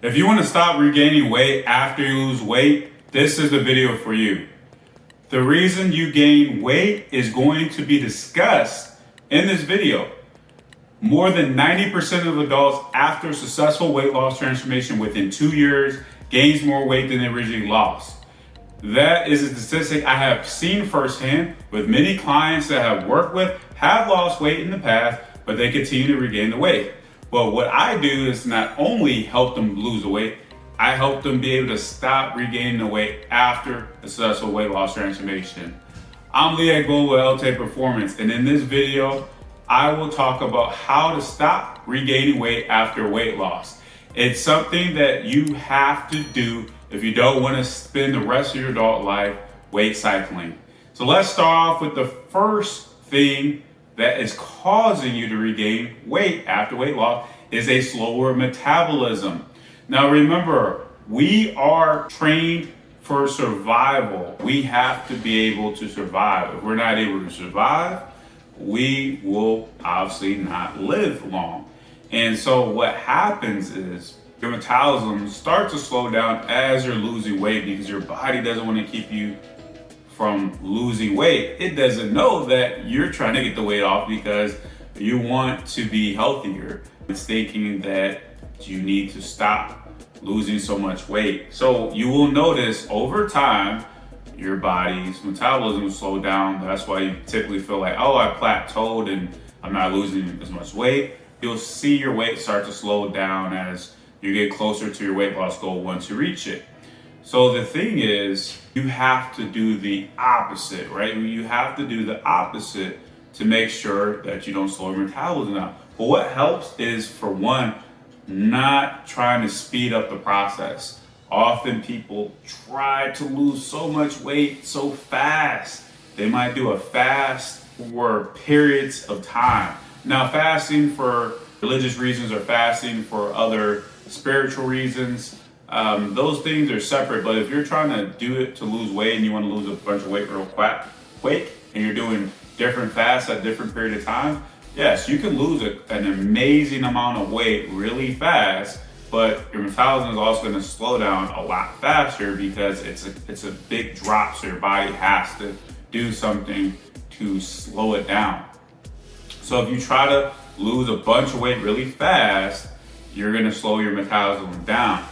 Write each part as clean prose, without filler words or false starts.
If you want to stop regaining weight after you lose weight, this is the video for you. The reason you gain weight is going to be discussed in this video. More than 90% of adults after successful weight loss transformation within 2 years gains more weight than they originally lost. That is a statistic I have seen firsthand with many clients that I have worked with, have lost weight in the past, but they continue to regain the weight. But what I do is not only help them lose the weight, I help them be able to stop regaining the weight after a successful weight loss transformation. I'm Lee Agbohlah with LT Performance, and in this video, I will talk about how to stop regaining weight after weight loss. It's something that you have to do if you don't want to spend the rest of your adult life weight cycling. So let's start off with the first thing that is causing you to regain weight after weight loss is a slower metabolism. Now remember, we are trained for survival. We have to be able to survive. If we're not able to survive, we will obviously not live long. And so what happens is your metabolism starts to slow down as you're losing weight because your body doesn't want to keep you from losing weight. It doesn't know that you're trying to get the weight off because you want to be healthier. It's thinking that you need to stop losing so much weight. So you will notice over time, your body's metabolism will slow down. That's why you typically feel like, oh, I plateaued and I'm not losing as much weight. You'll see your weight start to slow down as you get closer to your weight loss goal once you reach it. So the thing is, you have to do the opposite, right? You have to do the opposite to make sure that you don't slow your metabolism down. But what helps is, for one, not trying to speed up the process. Often people try to lose so much weight so fast. They might do a fast for periods of time. Now, fasting for religious reasons or fasting for other spiritual reasons, those things are separate. But if you're trying to do it to lose weight and you want to lose a bunch of weight real quick, and you're doing different fasts at different period of time, yes, you can lose an amazing amount of weight really fast, but your metabolism is also going to slow down a lot faster because it's a big drop, so your body has to do something to slow it down. So if you try to lose a bunch of weight really fast, you're going to slow your metabolism down.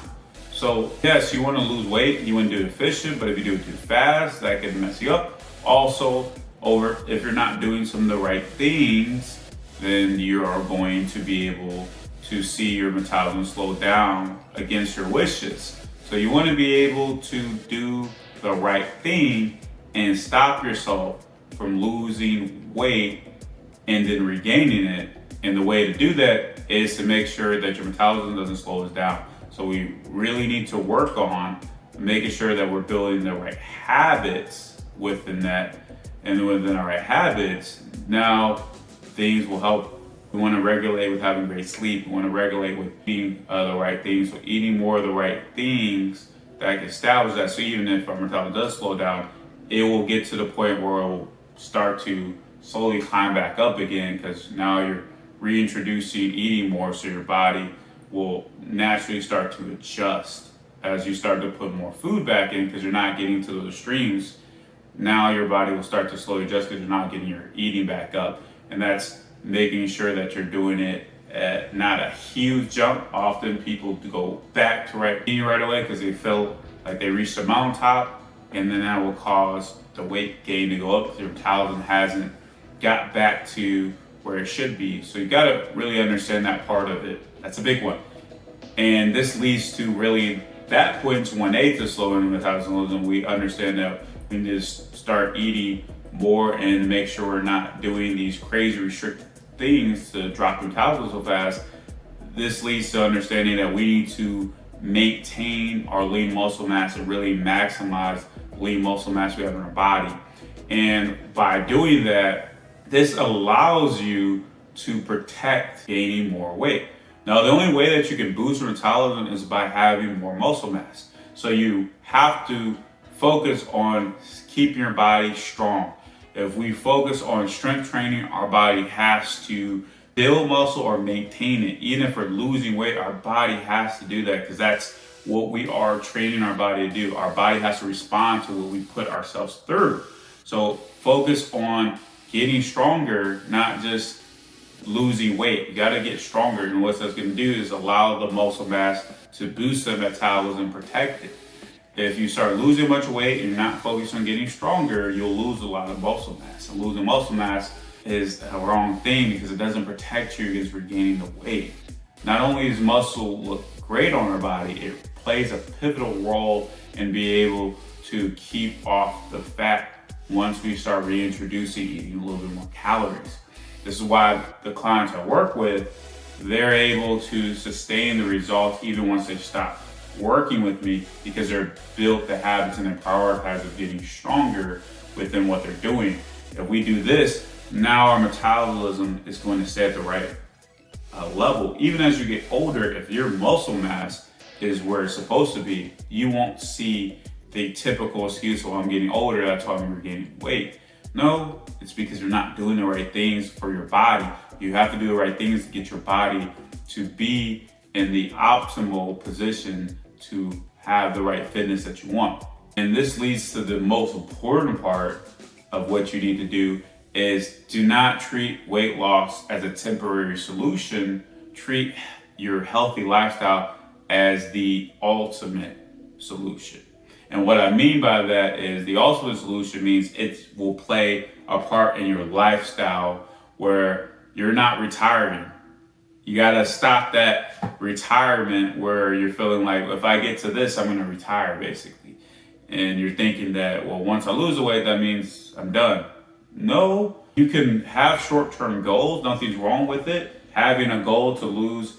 So yes, you want to lose weight, you want to do it efficient, but if you do it too fast, that can mess you up. Also, if you're not doing some of the right things, then you are going to be able to see your metabolism slow down against your wishes. So you want to be able to do the right thing and stop yourself from losing weight and then regaining it. And the way to do that is to make sure that your metabolism doesn't slow us down. So we really need to work on making sure that we're building the right habits within that. And within our right habits, now things will help. We want to regulate with having great sleep. We want to regulate with eating the right things. So eating more of the right things that can establish that. So even if our metabolism does slow down, it will get to the point where it will start to slowly climb back up again, because now you're reintroducing eating more, so your body will naturally start to adjust as you start to put more food back in, because you're not getting to those streams. Now your body will start to slowly adjust because you're not getting your eating back up. And that's making sure that you're doing it at not a huge jump. Often people go back to eating right away because they feel like they reached the mountaintop, and then that will cause the weight gain to go up because your metabolism hasn't got back to where it should be. So you got to really understand that part of it. That's a big one. And this leads to really that point, 1/8 of slowing metabolism. We understand that we need to start eating more and make sure we're not doing these crazy restricted things to drop metabolism so fast. This leads to understanding that we need to maintain our lean muscle mass and really maximize lean muscle mass we have in our body. And by doing that, this allows you to protect gaining more weight. Now, the only way that you can boost your metabolism is by having more muscle mass. So you have to focus on keeping your body strong. If we focus on strength training, our body has to build muscle or maintain it. Even if we're losing weight, our body has to do that because that's what we are training our body to do. Our body has to respond to what we put ourselves through. So focus on getting stronger, not just losing weight. You got to get stronger, and what that's going to do is allow the muscle mass to boost the metabolism and protect it. If you start losing a bunch of weight and you're not focused on getting stronger, you'll lose a lot of muscle mass. And losing muscle mass is a wrong thing because it doesn't protect you against regaining the weight. Not only does muscle look great on our body, it plays a pivotal role in being able to keep off the fat once we start reintroducing eating a little bit more calories. This is why the clients I work with, they're able to sustain the results even once they stop working with me because they're built the habits and they prioritize of getting stronger within what they're doing. If we do this, now our metabolism is going to stay at the right level. Even as you get older, if your muscle mass is where it's supposed to be, you won't see the typical excuse, well, I'm getting older, that's why I'm regaining weight. No, it's because you're not doing the right things for your body. You have to do the right things to get your body to be in the optimal position to have the right fitness that you want. And this leads to the most important part of what you need to do is do not treat weight loss as a temporary solution. Treat your healthy lifestyle as the ultimate solution. And what I mean by that is the ultimate solution means it will play a part in your lifestyle where you're not retiring. You gotta stop that retirement where you're feeling like, if I get to this, I'm gonna retire basically. And you're thinking that, well, once I lose the weight, that means I'm done. No, you can have short-term goals. Nothing's wrong with it. Having a goal to lose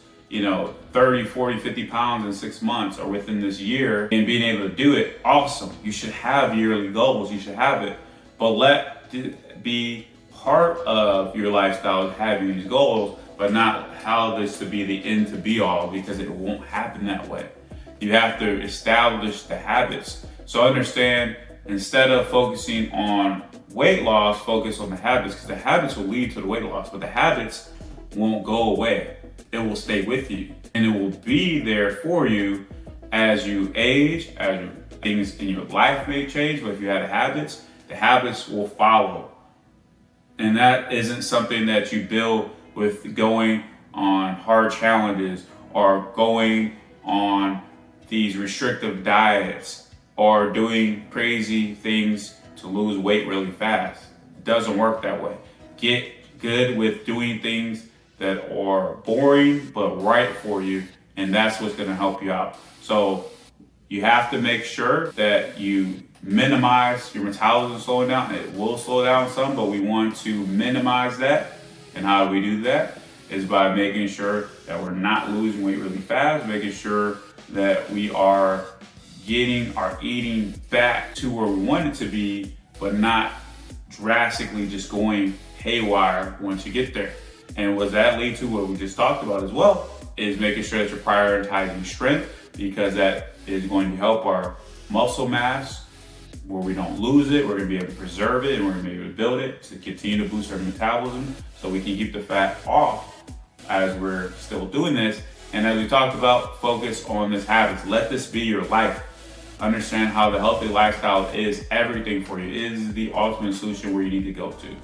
30, 40, 50 pounds in 6 months or within this year and being able to do it, awesome. You should have yearly goals, you should have it. But let it be part of your lifestyle having these goals, but not how this to be the end to be all, because it won't happen that way. You have to establish the habits. So understand, instead of focusing on weight loss, focus on the habits, because the habits will lead to the weight loss, but the habits won't go away. It will stay with you and it will be there for you as you age, as things in your life may change. But if you have habits, the habits will follow. And that isn't something that you build with going on hard challenges or going on these restrictive diets or doing crazy things to lose weight really fast. It doesn't work that way. Get good with doing things that are boring but right for you, and that's what's going to help you out. So you have to make sure that you minimize your metabolism slowing down. It will slow down some, but we want to minimize that. And how do we do that? Is by making sure that we're not losing weight really fast, making sure that we are getting our eating back to where we want it to be, but not drastically just going haywire once you get there. And what that lead to, what we just talked about as well, is making sure that you're prioritizing strength, because that is going to help our muscle mass where we don't lose it. We're going to be able to preserve it, and we're going to be able to build it to continue to boost our metabolism so we can keep the fat off as we're still doing this. And as we talked about, focus on this habits. Let this be your life. Understand how the healthy lifestyle is everything for you. It is the ultimate solution where you need to go to.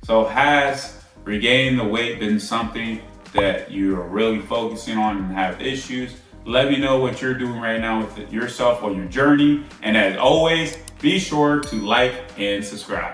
So has regaining the weight been something that you are really focusing on and have issues? Let me know what you're doing right now with yourself on your journey. And as always, be sure to like and subscribe.